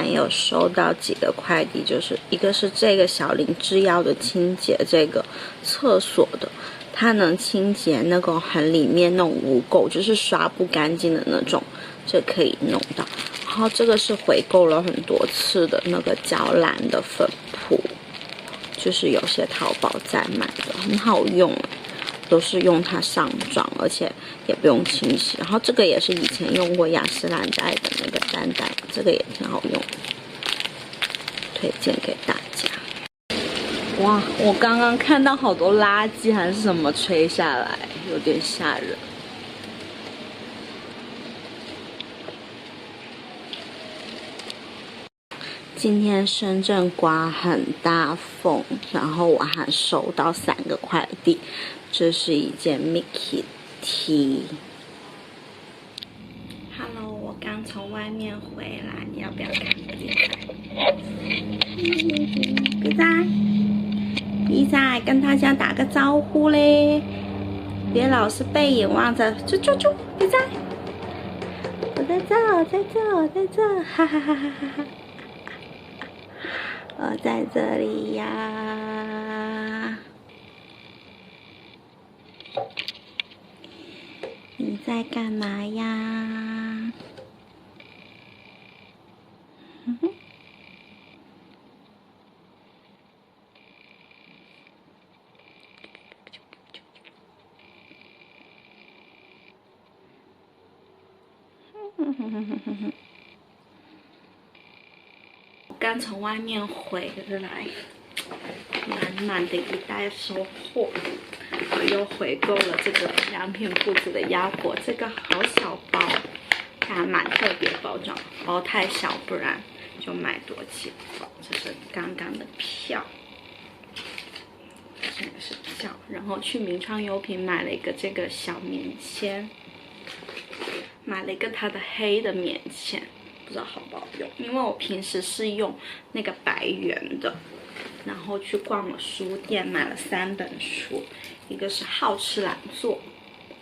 晚有收到几个快递，就是一个是这个小林制药的清洁这个厕所的，它能清洁那个很里面那种污垢，就是刷不干净的那种，这可以弄到。然后这个是回购了很多次的那个娇兰的粉扑，就是有些淘宝在买的，很好用，都是用它上妆，而且也不用清洗。然后这个也是以前用过雅诗兰黛的那个丹黛，这个也挺好用，推荐给大家。哇，我刚刚看到好多垃圾还是什么吹下来，有点吓人。今天深圳刮很大风，然后我还收到3个快递，这是一件 Mickey T。Hello， 我刚从外面回来，你要不要看比仔？比仔，跟大家打个招呼嘞，别老是背影望着，比仔，我在这，我在这，我在这，哈哈哈哈哈哈。我在这里呀，你在干嘛呀？刚从外面回来，满满的一袋收获。我又回购了这个良品铺子的鸭脖，这个好小包，它还蛮特别包装，包太小不然就买多几包。这是刚刚的票，这个是票，然后去名创优品买了一个这个小棉签，买了一个它的黑的棉签。不知道好不好用，因为我平时是用那个白圆的，然后去逛了书店，买了3本书，一个是好吃懒做，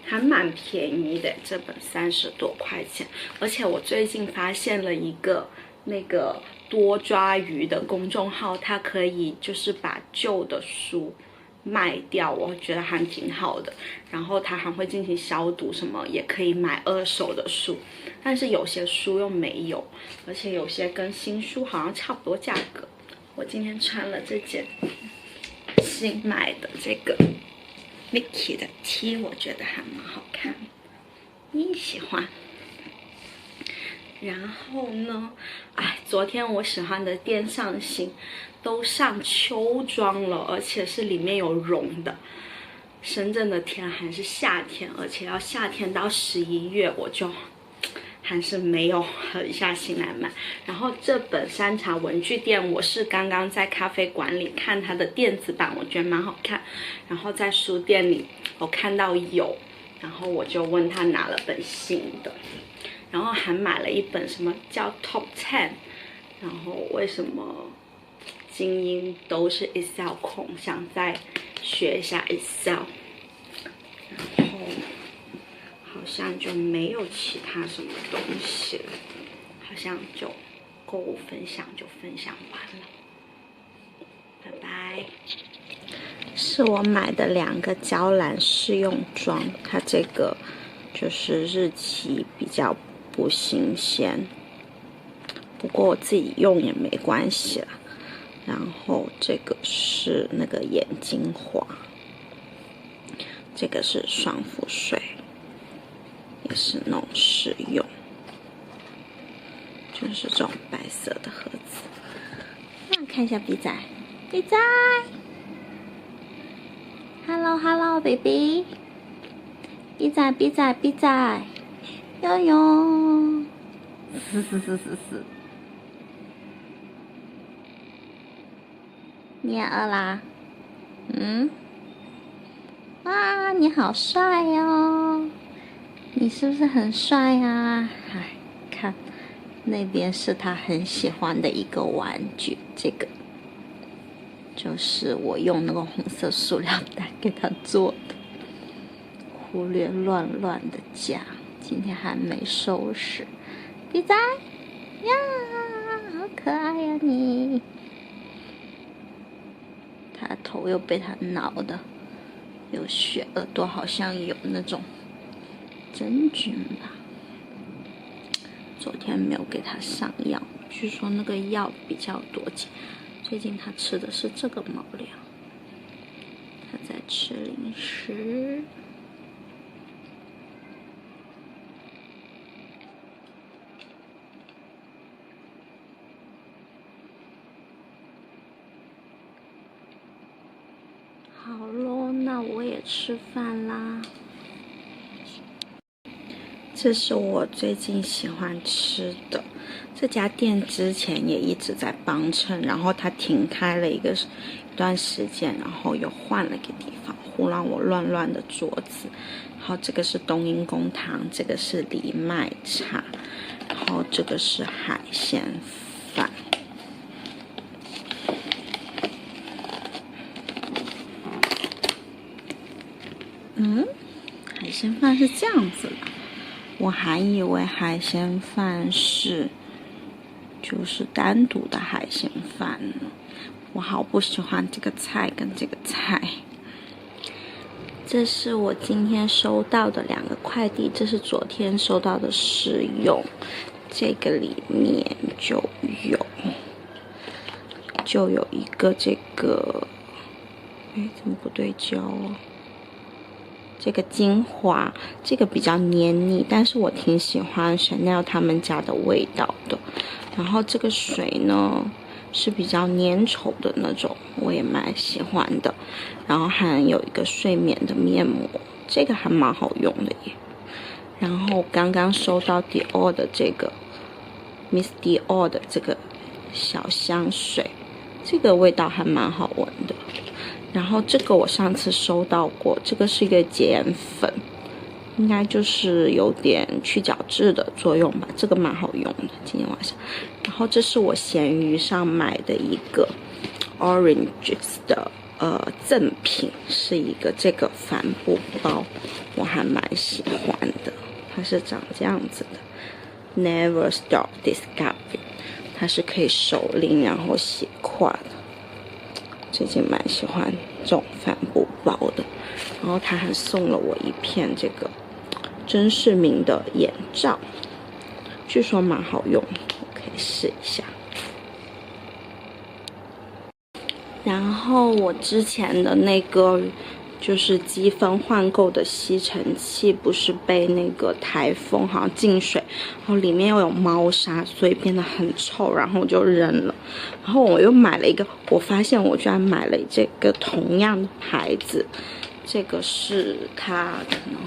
还蛮便宜的，这本30多块钱。而且我最近发现了一个那个多抓鱼的公众号，它可以就是把旧的书卖掉，我觉得还挺好的。然后它还会进行消毒，什么也可以买2手的书，但是有些书又没有，而且有些跟新书好像差不多价格。我今天穿了这件新买的这个 Mickey 的 T， 我觉得还蛮好看，你喜欢？然后呢，昨天我喜欢的电上型都上秋装了，而且是里面有绒的。深圳的天还是夏天，而且要夏天到11月，我就还是没有狠下心来买。然后这本山茶文具店，我是刚刚在咖啡馆里看它的电子版，我觉得蛮好看。然后在书店里我看到有，然后我就问他拿了本新的。然后还买了一本什么叫 Top 10， 然后为什么精英都是 Excel 控，想再学一下 Excel， 然后好像就没有其他什么东西了，好像就购物分享就分享完了，拜拜。是我买的2个娇兰试用装，它这个就是日期比较不新鲜，不过我自己用也没关系啦。然后这个是那个眼睛花，这个是双肤水，也是那种试用，就是这种白色的盒子。那看一下比仔，比仔 ，Hello baby， 比仔，悠悠，你也饿啦？哇，你好帅哦！你是不是很帅啊？看那边是他很喜欢的一个玩具，这个就是我用那个红色塑料袋给他做的，忽略乱的家，今天还没收拾。比仔呀，好头又被它挠的有血，耳朵好像有那种真菌吧。昨天没有给它上药，据说那个药比较多钱。最近它吃的是这个猫粮，它在吃零食。好咯，那我也吃饭啦。这是我最近喜欢吃的，这家店之前也一直在帮衬，然后它停开了一段时间，然后又换了个地方，胡乱我乱的桌子。然后这个是冬阴功汤，这个是藜麦茶，然后这个是海鲜饭。海鲜饭是这样子的，我还以为海鲜饭就是单独的海鲜饭呢。我好不喜欢这个菜跟这个菜。这是我今天收到的2个快递，这是昨天收到的试用，这个里面就有一个这个，怎么不对焦哦？这个精华，这个比较黏腻，但是我挺喜欢 Chanel 他们家的味道的。然后这个水呢是比较粘稠的那种，我也蛮喜欢的。然后还有一个睡眠的面膜，这个还蛮好用的耶。然后刚刚收到 Dior 的这个 Miss Dior 的这个小香水，这个味道还蛮好闻的。然后这个我上次收到过，这个是一个洁颜粉，应该就是有点去角质的作用吧，这个蛮好用的今天晚上。然后这是我闲鱼上买的一个 Oranges 的赠品，是一个这个帆布包，我还蛮喜欢的，它是长这样子的 Never Stop Discovery， 它是可以手拎然后斜挎的。最近蛮喜欢这种帆布包的，然后他还送了我一片这个甄士明的眼罩，据说蛮好用，我可以试一下。然后我之前的那个就是积分换购的吸尘器，不是被那个台风好像进水，然后里面又有猫砂，所以变得很臭，然后我就扔了。然后我又买了一个，我发现我居然买了这个同样的牌子，这个是它可能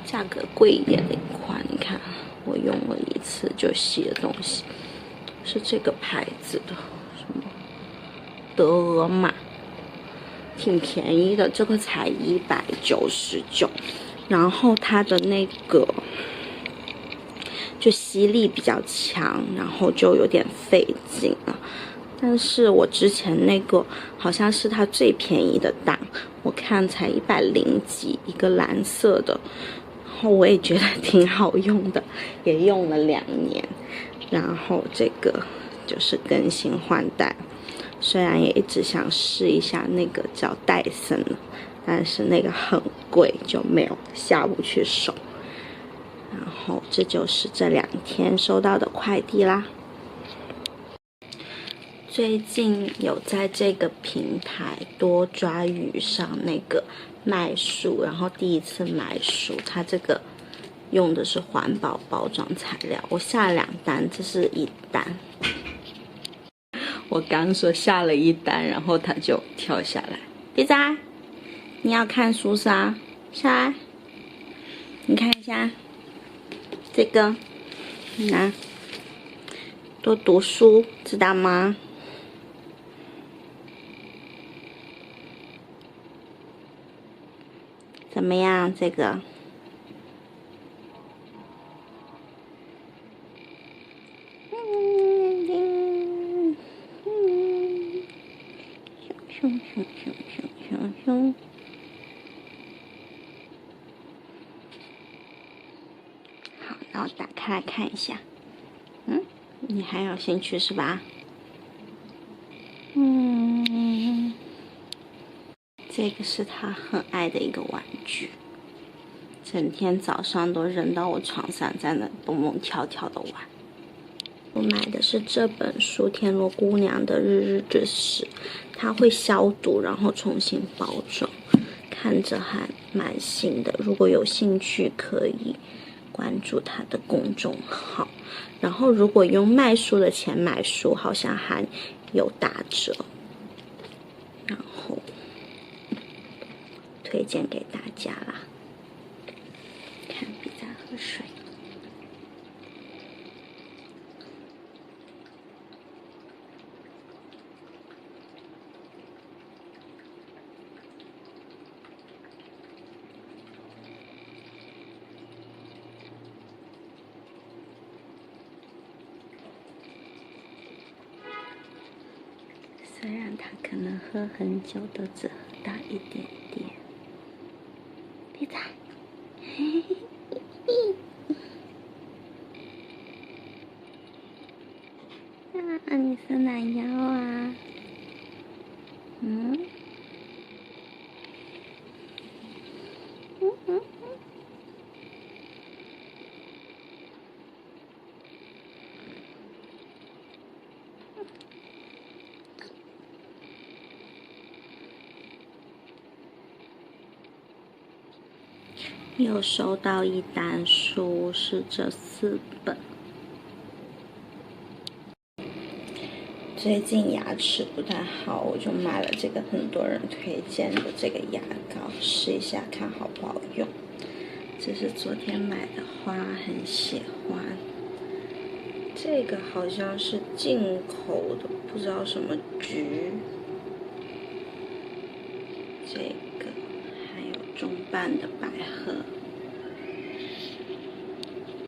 价格贵一点的一款，你看我用了一次就洗的东西，是这个牌子的，什么德尔玛。挺便宜的，这个才199，然后它的那个就吸力比较强，然后就有点费劲了。但是我之前那个好像是它最便宜的档，我看才100几，一个蓝色的，然后我也觉得挺好用的，也用了2年。然后这个就是更新换代。虽然也一直想试一下那个叫戴森的，但是那个很贵，就没有下不去手。然后这就是这2天收到的快递啦。最近有在这个平台多抓鱼上那个卖书，然后第一次买书，它这个用的是环保包装材料，我下了2单，这是1单。我刚说下了1单，然后他就跳下来。别仔，你要看书啥？下来，你看一下这个，拿，多读书，知道吗？怎么样？这个？熊。好，那我打开来看一下。你还有兴趣是吧？这个是他很爱的一个玩具，整天早上都扔到我床上，在那蹦蹦跳跳的玩。我买的是这本书《田螺姑娘的日日之时》，它会消毒，然后重新包装，看着还蛮新的。如果有兴趣，可以关注它的公众号。然后，如果用卖书的钱买书，好像还有打折。然后推荐给大家啦。看，比在喝水。虽然他可能喝很久，都只喝到一点点。别打！啊，你是懒腰啊？嗯？又收到一单书，是这4本。最近牙齿不太好，我就买了这个很多人推荐的这个牙膏，试一下看好不好用。这是昨天买的花，很喜欢。这个好像是进口的，不知道什么橘。这个还有中半的百合。